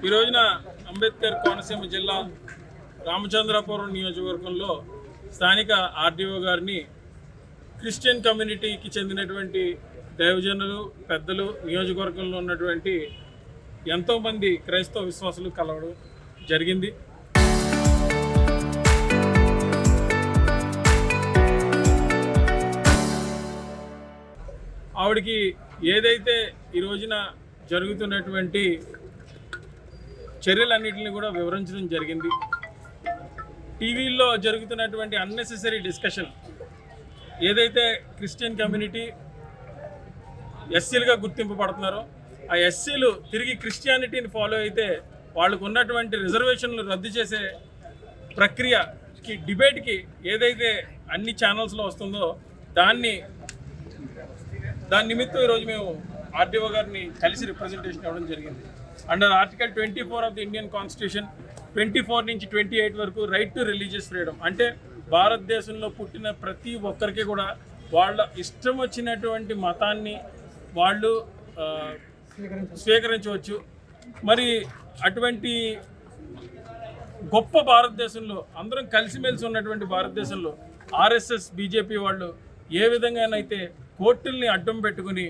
ఈ రోజున అంబేద్కర్ కోనసీమ జిల్లా రామచంద్రపురం నియోజకవర్గంలో స్థానిక ఆర్డీఓ గారిని క్రిస్టియన్ కమ్యూనిటీకి చెందినటువంటి దైవజనులు పెద్దలు నియోజకవర్గంలో ఉన్నటువంటి ఎంతోమంది క్రైస్తవ విశ్వాసులు కలవడం జరిగింది. ఆవిడికి ఏదైతే ఈ రోజున జరుగుతున్నటువంటి చర్యలన్నింటినీ కూడా వివరించడం జరిగింది. టీవీల్లో జరుగుతున్నటువంటి అన్నెసెసరీ డిస్కషన్, ఏదైతే క్రిస్టియన్ కమ్యూనిటీ ఎస్సీలుగా గుర్తింపబడుతున్నారో ఆ ఎస్సీలు తిరిగి క్రిస్టియానిటీని ఫాలో అయితే వాళ్ళకు ఉన్నటువంటి రిజర్వేషన్లు రద్దు చేసే ప్రక్రియకి డిబేట్కి ఏదైతే అన్ని ఛానల్స్లో వస్తుందో దాని నిమిత్తం ఈరోజు మేము ఆర్డీఓ గారిని కలిసి రిప్రజెంటేషన్ ఇవ్వడం జరిగింది. Under article 24 of the Indian constitution 24 నుంచి 28 వరకు రైట్ టు రిలీజియస్ ఫ్రీడమ్, అంటే భారతదేశంలో పుట్టిన ప్రతి ఒక్కరికి కూడా వాళ్ళ ఇష్టం వచ్చినటువంటి మతాన్ని వాళ్ళు స్వీకరించవచ్చు. మరి అటువంటి గొప్ప భారతదేశంలో అందరం కలిసిమెలిసి ఉన్నటువంటి భారతదేశంలో ఆర్ఎస్ఎస్ బీజేపీ వాళ్ళు ఏ విధంగానైతే కోర్టుల్ని అడ్డం పెట్టుకుని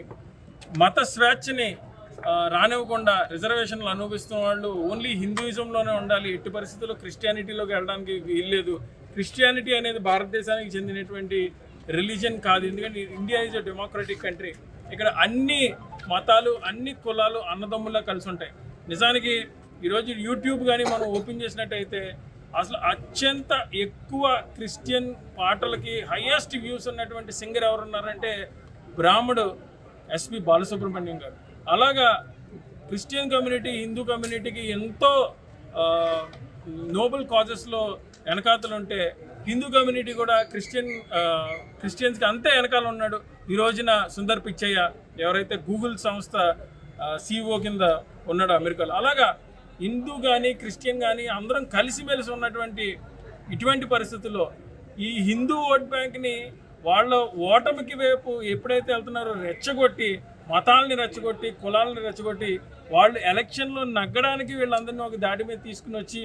మత స్వేచ్ఛని రానివ్వకుండా రిజర్వేషన్లు అనుభవిస్తున్న వాళ్ళు ఓన్లీ హిందూయిజంలోనే ఉండాలి, ఎట్టి పరిస్థితుల్లో క్రిస్టియానిటీలోకి వెళ్ళడానికి వీల్లేదు. క్రిస్టియానిటీ అనేది భారతదేశానికి చెందినటువంటి రిలీజియన్ కాదు, ఎందుకంటే India is a democratic country. ఇక్కడ అన్ని మతాలు అన్ని కులాలు అన్నదమ్ముల్లా కలిసి ఉంటాయి. నిజానికి ఈరోజు యూట్యూబ్ కానీ మనం ఓపెన్ చేసినట్టయితే అసలు అత్యంత ఎక్కువ క్రిస్టియన్ పాటలకి హైయెస్ట్ వ్యూస్ ఉన్నటువంటి సింగర్ ఎవరున్నారంటే బ్రాహ్మడు ఎస్పి బాలసుబ్రహ్మణ్యం గారు. అలాగా క్రిస్టియన్ కమ్యూనిటీ హిందూ కమ్యూనిటీకి ఎంతో నోబెల్ కాజెస్లో వెనకాతలు ఉంటే హిందూ కమ్యూనిటీ కూడా క్రిస్టియన్స్కి అంతే వెనకాల ఉన్నాడు. ఈ రోజున సుందర్ పిచ్చయ్య ఎవరైతే గూగుల్ సంస్థ సిఇఓ కింద ఉన్నాడు అమెరికాలో. అలాగా హిందూ కానీ క్రిస్టియన్ కానీ అందరం కలిసిమెలిసి ఉన్నటువంటి ఇటువంటి పరిస్థితుల్లో ఈ హిందూ ఓట్ బ్యాంక్ని వాళ్ళ ఓటమికి వైపు ఎప్పుడైతే వెళ్తున్నారో రెచ్చగొట్టి, మతాలని రెచ్చగొట్టి, కులాలని రెచ్చగొట్టి వాళ్ళు ఎలక్షన్లో నగ్గడానికి వీళ్ళందరినీ ఒక దాడి మీద తీసుకుని వచ్చి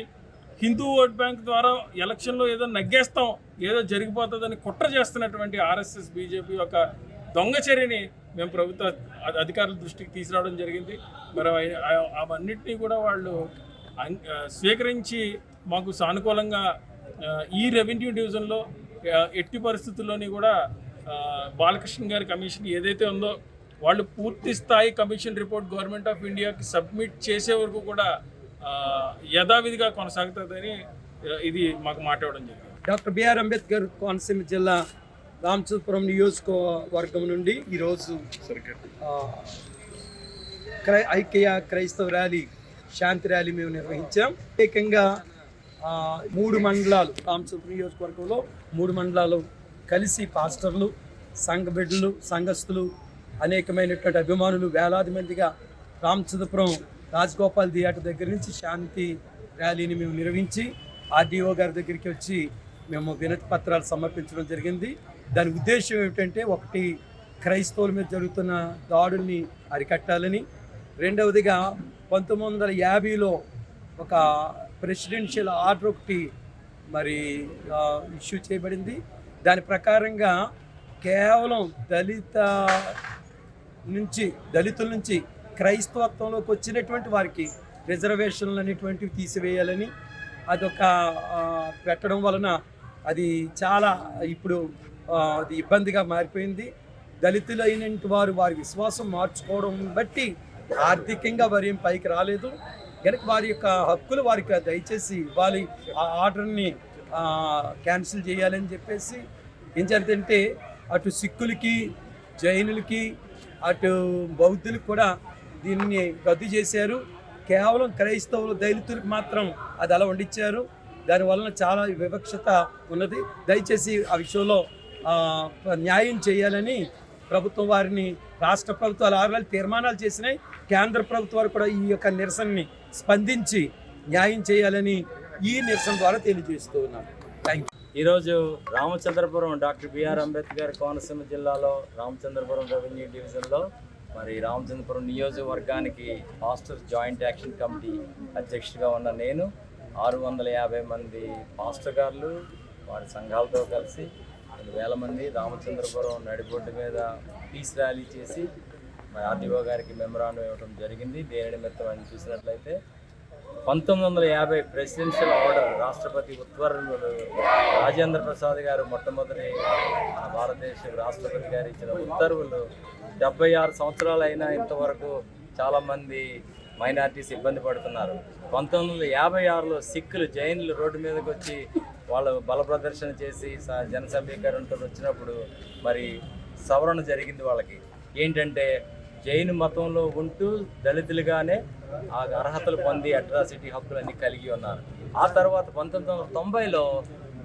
హిందూ ఓట్ బ్యాంక్ ద్వారా ఎలక్షన్లో ఏదో నగ్గేస్తాం, ఏదో జరిగిపోతుందని కుట్ర చేస్తున్నటువంటి ఆర్ఎస్ఎస్ బీజేపీ యొక్క దొంగ చర్యని మేము ప్రభుత్వ అధికారుల దృష్టికి తీసుకురావడం జరిగింది. మరి అవన్నిటినీ కూడా వాళ్ళు స్వీకరించి మాకు సానుకూలంగా ఈ రెవెన్యూ డివిజన్లో ఎట్టి పరిస్థితుల్లోని కూడా బాలకృష్ణ గారి కమిషన్ ఏదైతే ఉందో వాళ్ళు పూర్తి స్థాయి కమిషన్ రిపోర్ట్ గవర్నమెంట్ ఆఫ్ ఇండియాకి సబ్మిట్ చేసే వరకు కూడా యథావిధిగా కొనసాగుతుందని ఇది మాకు మాట్లాడడం జరిగింది. డాక్టర్ బిఆర్ అంబేద్కర్ కోనసీమ జిల్లా రామచంద్రపురం నియోజకవర్గం నుండి ఈరోజు ఐక్య క్రైస్తవ ర్యాలీ, శాంతి ర్యాలీ మేము నిర్వహించాం. ప్రత్యేకంగా 3 మండలాలు, రామచంద్రపురం నియోజకవర్గంలో 3 మండలాలు కలిసి పాస్టర్లు, సంఘ బిడ్డలు, సంఘస్థులు, అనేకమైనటువంటి అభిమానులు వేలాది మందిగా రామచంద్రపురం రాజగోపాల్ థియేటర్ దగ్గర నుంచి శాంతి ర్యాలీని మేము నిర్వహించి ఆర్డీఓ గారి దగ్గరికి వచ్చి మేము వినతి పత్రాలు సమర్పించడం జరిగింది. దాని ఉద్దేశం ఏమిటంటే, ఒకటి క్రైస్తవుల మీద జరుగుతున్న దాడుల్ని అరికట్టాలని, రెండవదిగా 1950లో ఒక ప్రెసిడెన్షియల్ ఆర్డర్ ఒకటి మరి ఇష్యూ చేయబడింది. దాని ప్రకారంగా కేవలం దళితుల నుంచి క్రైస్తవత్వంలోకి వచ్చినటువంటి వారికి రిజర్వేషన్లు అనేటువంటివి తీసివేయాలని అదొక పెట్టడం వలన అది చాలా ఇప్పుడు అది ఇబ్బందిగా మారిపోయింది. దళితులైన వారు వారి విశ్వాసం మార్చుకోవడం బట్టి ఆర్థికంగా వారి ఏం పైకి రాలేదు కనుక వారి యొక్క హక్కులు వారికి దయచేసి ఇవ్వాలి, ఆ ఆర్డర్ని క్యాన్సిల్ చేయాలని చెప్పేసి. ఏం జరిగిందంటే అటు సిక్కులకి, జైనులకి, అటు బౌద్ధులకు కూడా దీన్ని రద్దు చేశారు. కేవలం క్రైస్తవులు దళితులకు మాత్రం అది అలా వండించారు. దానివలన చాలా వివక్షత ఉన్నది. దయచేసి ఆ విషయంలో న్యాయం చేయాలని ప్రభుత్వం వారిని, రాష్ట్ర ప్రభుత్వాలు 6 తీర్మానాలు చేసినాయి. కేంద్ర ప్రభుత్వాలు కూడా ఈ యొక్క నిరసనని స్పందించి న్యాయం చేయాలని ఈ నిరసన ద్వారా తెలియజేస్తూ ఉన్నాను. Thank you. ఈరోజు రామచంద్రపురం డాక్టర్ బిఆర్ అంబేద్కర్ కోనసీమ జిల్లాలో రామచంద్రపురం రెవెన్యూ డివిజన్లో మరి రామచంద్రపురం నియోజకవర్గానికి పాస్టర్స్ జాయింట్ యాక్షన్ కమిటీ అధ్యక్షుడిగా ఉన్న నేను 650 మంది పాస్టర్ గారులు వారి సంఘాలతో కలిసి 1,000 మంది రామచంద్రపురం నడిబొడ్డు మీద పీస్ ర్యాలీ చేసి మరి ఆర్డీఓ గారికి మెమరాండం ఇవ్వడం జరిగింది. దేని నిమిత్తం అని చూసినట్లయితే 1950 ప్రెసిడెన్షియల్ ఆర్డర్ రాష్ట్రపతి ఉత్తర్వులు రాజేంద్ర ప్రసాద్ గారు మొట్టమొదటి మన భారతదేశ రాష్ట్రపతి గారు ఇచ్చిన ఉత్తర్వులు 76 సంవత్సరాలు అయినా ఇంతవరకు చాలామంది మైనారిటీస్ ఇబ్బంది పడుతున్నారు. 1956లో సిక్కులు జైన్లు రోడ్డు మీదకి వచ్చి వాళ్ళు బల ప్రదర్శన చేసి జన సమీకరణతో వచ్చినప్పుడు మరి సవరణ జరిగింది. వాళ్ళకి ఏంటంటే జైను మతంలో ఉంటూ దళితులుగానే ఆ అర్హతలు పొంది అట్రాసిటీ హక్కులన్నీ కలిగి ఉన్నారు. ఆ తర్వాత 1990లో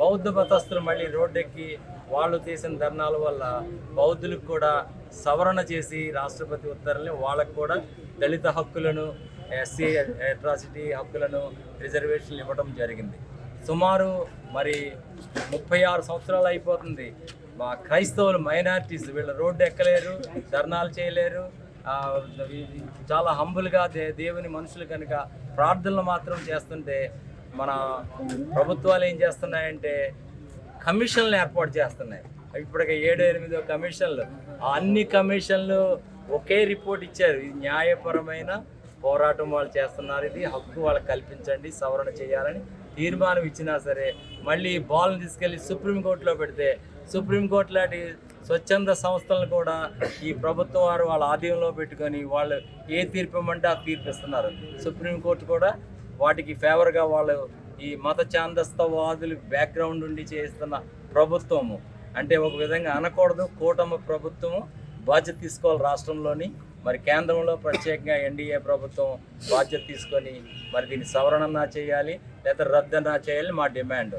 బౌద్ధ మతస్థులు మళ్ళీ రోడ్డెక్కి వాళ్ళు చేసిన ధర్నాల వల్ల బౌద్ధులకు కూడా సవరణ చేసి రాష్ట్రపతి ఉత్తర్వుల్ని వాళ్ళకు కూడా దళిత హక్కులను, ఎస్సీ అట్రాసిటీ హక్కులను, రిజర్వేషన్లు ఇవ్వడం జరిగింది. సుమారు మరి 36 సంవత్సరాలు అయిపోతుంది. మా క్రైస్తవులు మైనారిటీస్ వీళ్ళ రోడ్డు ఎక్కలేరు, ధర్నాలు చేయలేరు, చాలా హంబుల్గా దేవుని మనుషులు కనుక ప్రార్థనలు మాత్రం చేస్తుంటే మన ప్రభుత్వాలు ఏం చేస్తున్నాయంటే కమిషన్లు ఏర్పాటు చేస్తున్నాయి. ఇప్పటికే 7-8 కమిషన్లు, అన్ని కమిషన్లు ఒకే రిపోర్ట్ ఇచ్చారు. ఇది న్యాయపరమైన పోరాటం వాళ్ళు చేస్తున్నారు, ఇది హక్కు వాళ్ళకి కల్పించండి, సవరణ చేయాలని తీర్మానం ఇచ్చినా సరే మళ్ళీ బాల్ని తీసుకెళ్ళి సుప్రీంకోర్టులో పెడితే సుప్రీంకోర్టు లాంటి స్వచ్ఛంద సంస్థలను కూడా ఈ ప్రభుత్వం వారు వాళ్ళ ఆధీనంలో పెట్టుకొని వాళ్ళు ఏ తీర్పు ఇవ్వమంటే ఆ తీర్పు ఇస్తున్నారు. సుప్రీంకోర్టు కూడా వాటికి ఫేవర్గా వాళ్ళు ఈ మత ఛాందస్తవాదులు బ్యాక్గ్రౌండ్ ఉండి చేస్తున్న ప్రభుత్వము అంటే ఒక విధంగా అనకూడదు. కూటమి ప్రభుత్వము బాధ్యత తీసుకోవాలి రాష్ట్రంలోని, మరి కేంద్రంలో ప్రత్యేకంగా ఎన్డీఏ ప్రభుత్వం బాధ్యత తీసుకొని మరి దీన్ని సవరణ చేయాలి లేదా రద్దన్నా చేయాలి మా డిమాండ్.